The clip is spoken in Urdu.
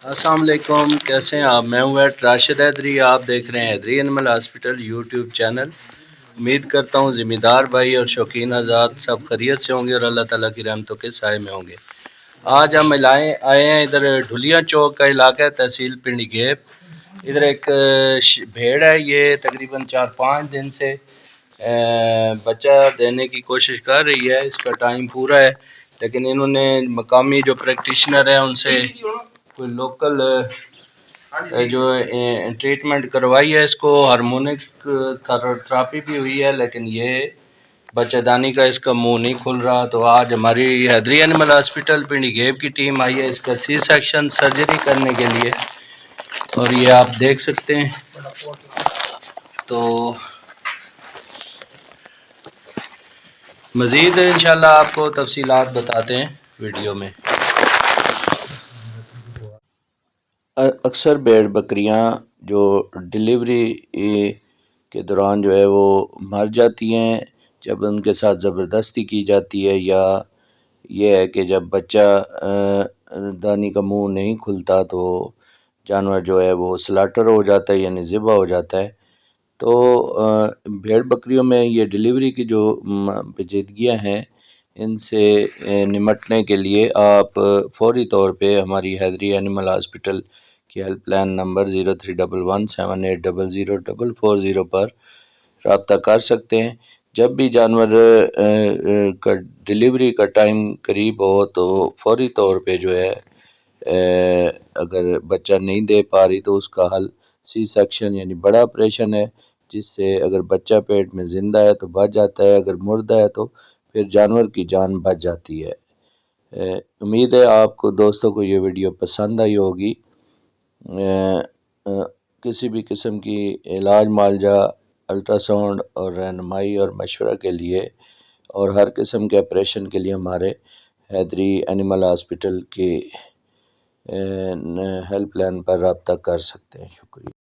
السلام علیکم، کیسے ہیں آپ؟ میں ہوں ایڈ راشد حیدری، آپ دیکھ رہے ہیں حیدری اینیمل ہاسپٹل یوٹیوب چینل۔ امید کرتا ہوں ذمہ دار بھائی اور شوقین آزاد سب خیریت سے ہوں گے اور اللہ تعالیٰ کی رحمتوں کے سائے میں ہوں گے۔ آج ہم آئے ہیں ادھر ڈھولیاں چوک کا علاقہ ہے، تحصیل پنڈی گیپ۔ ادھر ایک بھیڑ ہے، یہ تقریباً 4-5 دن سے بچہ دینے کی کوشش کر رہی ہے، اس کا ٹائم پورا ہے، لیکن انہوں نے مقامی جو پریکٹیشنر ہیں ان سے کوئی لوکل جو ٹریٹمنٹ کروائی ہے، اس کو ہارمونک تھراپی بھی ہوئی ہے، لیکن یہ بچہ دانی کا اس کا منہ نہیں کھل رہا۔ تو آج ہماری حیدری اینیمل ہاسپٹل پنڈی گیپ کی ٹیم آئی ہے اس کا سی سیکشن سرجری کرنے کے لیے، اور یہ آپ دیکھ سکتے ہیں۔ تو مزید انشاءاللہ آپ کو تفصیلات بتاتے ہیں ویڈیو میں۔ اکثر بھیڑ بکریاں جو ڈلیوری کے دوران جو ہے وہ مر جاتی ہیں جب ان کے ساتھ زبردستی کی جاتی ہے، یا یہ ہے کہ جب بچہ دانی کا منہ نہیں کھلتا تو جانور جو ہے وہ سلاٹر ہو جاتا ہے، یعنی ذبح ہو جاتا ہے۔ تو بھیڑ بکریوں میں یہ ڈلیوری کی جو پیچیدگیاں ہیں، ان سے نمٹنے کے لیے آپ فوری طور پہ ہماری حیدری اینیمل ہاسپٹل کی ہیلپ لائن نمبر 0311780040 پر رابطہ کر سکتے ہیں۔ جب بھی جانور کا ڈلیوری کا ٹائم قریب ہو تو فوری طور پہ جو ہے اگر بچہ نہیں دے پا رہی تو اس کا حل سی سیکشن یعنی بڑا آپریشن ہے، جس سے اگر بچہ پیٹ میں زندہ ہے تو بچ جاتا ہے، اگر مردہ ہے تو پھر جانور کی جان بچ جاتی ہے۔ امید ہے آپ کو دوستوں کو یہ ویڈیو پسند آئی ہوگی۔ کسی بھی قسم کی علاج معالجہ، الٹرا ساؤنڈ اور رہنمائی اور مشورہ کے لیے اور ہر قسم کے آپریشن کے لیے ہمارے حیدری اینیمل ہاسپٹل کی ہیلپ لائن پر رابطہ کر سکتے ہیں۔ شکریہ۔